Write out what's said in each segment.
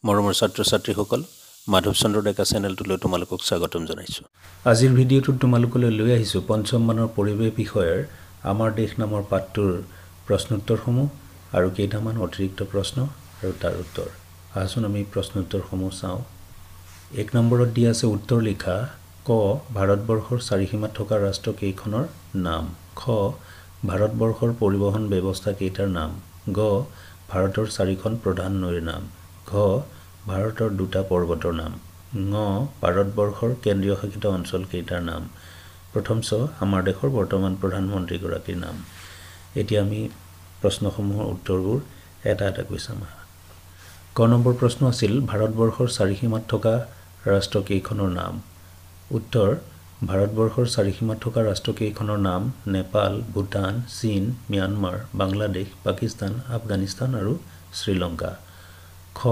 মৰমৰ ছাত্ৰ-ছাত্ৰীসকল মাধৱ চন্দ্ৰ ডেকা চেনেলটোলৈ তোমালোকক স্বাগতম জনাইছোঁ। আজিৰ ভিডিঅ'টোত তোমালোকলৈ লৈ আহিছোঁ পঞ্চম মানৰ পৰিৱেশ বিষয়ৰ আমাৰ দেশ নামৰ পাঠটোৰ প্ৰশ্নোত্তৰসমূহ আৰু কেইটামান অতিৰিক্ত প্ৰশ্ন আৰু তাৰ উত্তৰ। আহচোন আমি প্ৰশ্নোত্তৰসমূহ চাওঁ। 1 নম্বৰত দিয়া আছে উত্তৰ লিখা। ক ভাৰতবৰ্ষৰ চাৰিসীমাত থকা ৰাষ্ট্ৰ কেইখনৰ নাম। খ ভাৰতবৰ্ষৰ পৰিবহণ ব্যৱস্থা কেইটাৰ নাম। গ ভাৰতৰ চাৰিখন প্ৰধান নৈৰ নাম। ঘ ভাৰতৰ দুটা পৰ্বতৰ নাম। ঙ ভাৰতবৰ্ষৰ কেন্দ্ৰীয় শাসিত অঞ্চল কেইটাৰ নাম। প্ৰথম আমাৰ দেশৰ বৰ্তমান প্ৰধানমন্ত্ৰীগৰাকীৰ নাম। এতিয়া আমি প্ৰশ্নসমূহৰ উত্তৰবোৰ এটা এটাকৈ চাম। ক নম্বৰ প্ৰশ্ন আছিল ভাৰতবৰ্ষৰ চাৰিসীমাত থকা ৰাষ্ট্ৰ কেইখনৰ নাম। উত্তৰ ভাৰতবৰ্ষৰ চাৰিসীমাত থকা ৰাষ্ট্ৰ কেইখনৰ নাম নেপাল, ভূটান, চীন, ম্যানমাৰ, বাংলাদেশ, পাকিস্তান, আফগানিস্তান আৰু শ্ৰীলংকা। খ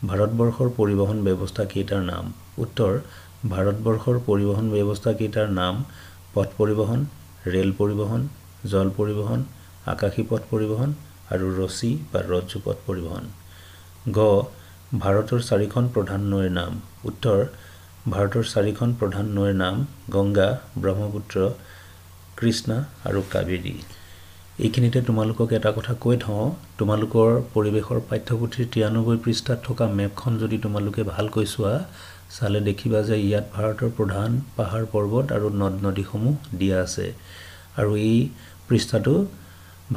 ভাৰতবৰ্ষৰ পৰিবহণ ব্যৱস্থা কেইটাৰ নাম। উত্তৰ ভাৰতবৰ্ষৰ পৰিবহণ ব্যৱস্থা কেইটাৰ নাম পথ পৰিবহণ, ৰেল পৰিবহণ, জল পৰিবহণ, আকাশী পথ পৰিবহণ আৰু ৰছী বা ৰজ্জু পথ পৰিবহণ। গ ভাৰতৰ চাৰিখন প্ৰধান নৈৰ নাম। উত্তৰ ভাৰতৰ চাৰিখন প্ৰধান নৈৰ নাম গংগা, ব্ৰহ্মপুত্ৰ, কৃষ্ণা আৰু কাবেৰী। এইখিনিতে তোমালোকক এটা কথা কৈ থওঁ, তোমালোকৰ পৰিৱেশৰ পাঠ্যপুথিৰ 93 পৃষ্ঠাত থকা মেপখন যদি তোমালোকে ভালকৈ চোৱা, চালে দেখিবা যে ইয়াত ভাৰতৰ প্ৰধান পাহাৰ পৰ্বত আৰু নদ নদীসমূহ দিয়া আছে। আৰু এই পৃষ্ঠাটো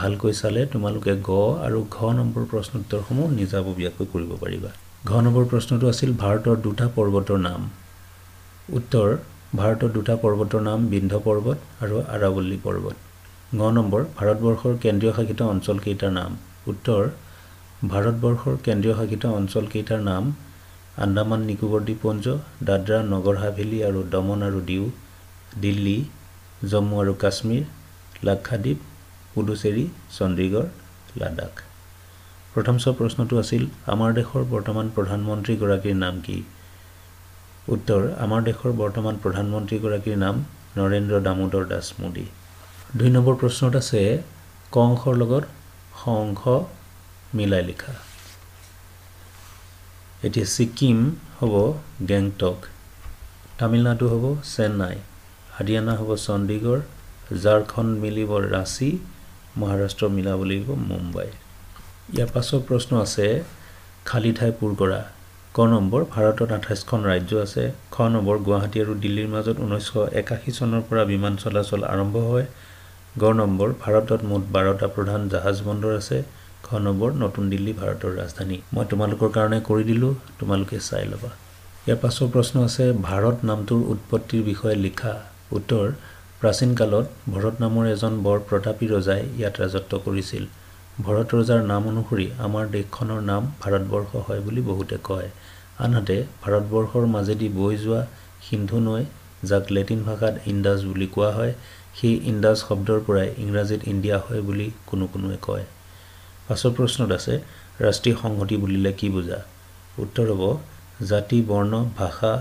ভালকৈ চালে তোমালোকে গ আৰু ঘ নম্বৰ প্ৰশ্নোত্তৰসমূহ নিজাববীয়াকৈ কৰিব পাৰিবা। ঘ নম্বৰ প্ৰশ্নটো আছিল ভাৰতৰ দুটা পৰ্বতৰ নাম। উত্তৰ ভাৰতৰ দুটা পৰ্বতৰ নাম বিন্ধ্য পৰ্বত আৰু আৰাৱল্লী পৰ্বত। ঙ নম্বৰ ভাৰতবৰ্ষৰ কেন্দ্ৰীয় শাসিত অঞ্চল কেইটাৰ নাম। উত্তৰ ভাৰতবৰ্ষৰ কেন্দ্ৰীয় শাসিত অঞ্চল কেইটাৰ নাম আন্দামান নিকোবৰ দ্বীপপুঞ্জ, দাদৰা নগৰ হাভেলী আৰু দমন আৰু দিউ, দিল্লী, জম্মু আৰু কাশ্মীৰ, লাক্ষাদ্বীপ, পুডুচেৰী, চণ্ডীগড়, লাডাখ। প্ৰথম প্ৰশ্নটো আছিল আমাৰ দেশৰ বৰ্তমান প্ৰধানমন্ত্ৰীগৰাকীৰ নাম কি। উত্তৰ আমাৰ দেশৰ বৰ্তমান প্ৰধানমন্ত্ৰীগৰাকীৰ নাম নৰেন্দ্ৰ দামোদৰ দাস মোদী। 2 নম্বৰ প্ৰশ্নত আছে ক অংশৰ লগত খ অংশ মিলাই লিখা। এতিয়া ছিকিম হ'ব গেংটক, তামিলনাডু হ'ব চেন্নাই, হাৰিয়ানা হ'ব চণ্ডীগড়, ঝাৰখণ্ড মিলিব ৰাঁচী, মহাৰাষ্ট্ৰ মিলাব লাগিব মুম্বাই। ইয়াৰ পাছৰ প্ৰশ্ন আছে খালী ঠাই পূৰ কৰা। ক নম্বৰ ভাৰতত 28খন ৰাজ্য আছে। খ নম্বৰ গুৱাহাটী আৰু দিল্লীৰ মাজত 1981 চনৰ পৰা বিমান চলাচল আৰম্ভ হয়। গ নম্বৰ ভাৰতত মুঠ 12টা প্ৰধান জাহাজ বন্দৰ আছে। খ নম্বৰ নতুন দিল্লী ভাৰতৰ ৰাজধানী। মই তোমালোকৰ কাৰণে কৰি দিলোঁ, তোমালোকে চাই ল'বা। ইয়াৰ পাছৰ প্ৰশ্ন আছে ভাৰত নামটোৰ উৎপত্তিৰ বিষয়ে লিখা। উত্তৰ প্ৰাচীন কালত ভৰত নামৰ এজন বৰ প্ৰতাপী ৰজাই ইয়াত ৰাজত্ব কৰিছিল। ভৰত ৰজাৰ নাম অনুসৰি আমাৰ দেশখনৰ নাম ভাৰতবৰ্ষ হয় বুলি বহুতে কয়। আনহাতে ভাৰতবৰ্ষৰ মাজেদি বৈ যোৱা সিন্ধু নৈ, যাক লেটিন ভাষাত ইণ্ডাছ বুলি কোৱা হয়, সেই ইণ্ডাছ শব্দৰ পৰাই ইংৰাজীত ইণ্ডিয়া হয় বুলি কোনোৱে কয়। পাছৰ প্ৰশ্নত আছে ৰাষ্ট্ৰীয় সংহতি বুলিলে কি বুজা। উত্তৰ হ'ব জাতি, বৰ্ণ, ভাষা,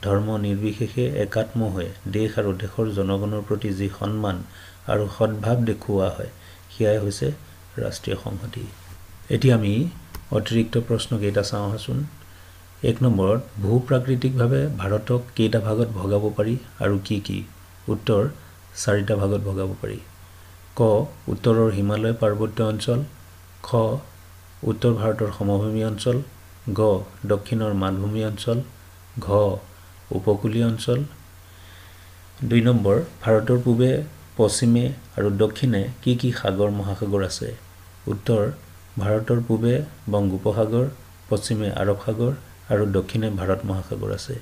ধৰ্ম নিৰ্বিশেষে একাত্ম হৈ দেশ আৰু দেশৰ জনগণৰ প্ৰতি যি সন্মান আৰু সদ্ভাৱ দেখুওৱা হয় সেয়াই হৈছে ৰাষ্ট্ৰীয় সংহতি। এতিয়া আমি অতিৰিক্ত প্ৰশ্ন কেইটা চাওঁ আহচোন। 1 নম্বৰত ভূ-প্ৰাকৃতিকভাৱে ভাৰতক কেইটা ভাগত ভগাব পাৰি আৰু কি কি। উত্তৰ 4টা ভাগত ভগাব পাৰি। ক উত্তৰৰ হিমালয় পাৰ্বত্য অঞ্চল। খ উত্তৰ ভাৰতৰ সমভূমি অঞ্চল। গ দক্ষিণৰ মালভূমি অঞ্চল। ঘ উপকূলীয় অঞ্চল। 2 নম্বৰ ভাৰতৰ পূবে, পশ্চিমে আৰু দক্ষিণে কি কি সাগৰ মহাসাগৰ আছে। উত্তৰ ভাৰতৰ পূবে বংগোপসাগৰ, পশ্চিমে আৰৱ সাগৰ আৰু দক্ষিণে ভাৰত মহাসাগৰ আছে।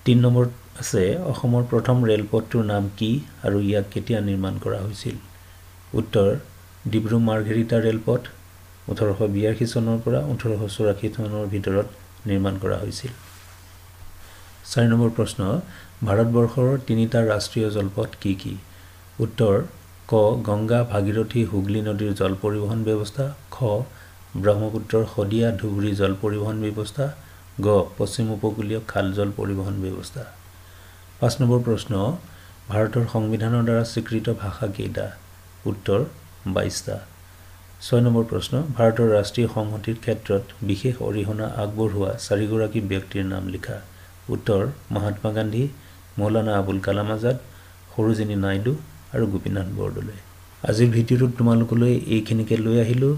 3 নম্বৰত আছে অসমৰ প্ৰথম ৰেলপথটোৰ নাম কি আৰু ইয়াক কেতিয়া নিৰ্মাণ কৰা হৈছিল। উত্তৰ ডিব্ৰু-মাৰ্ঘেৰিটা ৰেলপথ 1882 চনৰ পৰা 1884 চনৰ ভিতৰত নিৰ্মাণ কৰা হৈছিল। 4 নম্বৰ প্ৰশ্ন ভাৰতবৰ্ষৰ 3টা ৰাষ্ট্ৰীয় জলপথ কি কি। উত্তৰ ক গংগা, ভাগীৰথী, হুগলী নদীৰ জল পৰিবহণ ব্যৱস্থা। খ ব্ৰহ্মপুত্ৰৰ শদিয়া, ধুবুৰী জল পৰিবহণ ব্যৱস্থা। গ পশ্চিম উপকূলীয় খাল জল পৰিবহণ ব্যৱস্থা। 5 নম্বৰ প্ৰশ্ন ভাৰতৰ সংবিধানৰ দ্বাৰা স্বীকৃত ভাষা কেইটা। উত্তৰ 22টা। 6 নম্বৰ প্ৰশ্ন ভাৰতৰ ৰাষ্ট্ৰীয় সংহতিৰ ক্ষেত্ৰত বিশেষ অৰিহণা আগবঢ়োৱা 4 গৰাকী ব্যক্তিৰ নাম লিখা উত্তৰ মহাত্মা গান্ধী মৌলানা আবুল কালাম আজাদ সৰোজিনী নাইডু আৰু গোপীনাথ বৰদলৈ আজিৰ ভিডিঅ'টোত তোমালোকলৈ এইখিনিকে লৈ আহিলো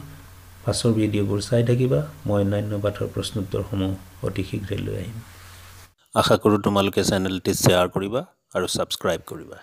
পাছৰ ভিডিঅ'বোৰ চাই থাকিবা মই অন্যান্য পাঠৰ প্ৰশ্নোত্তৰসমূহ অতি শীঘ্ৰে লৈ আহিম আশা কৰোঁ তোমালোকে চেনেলটি শ্বেয়াৰ কৰিবা আৰু সাবস্ক্ৰাইব কৰিবা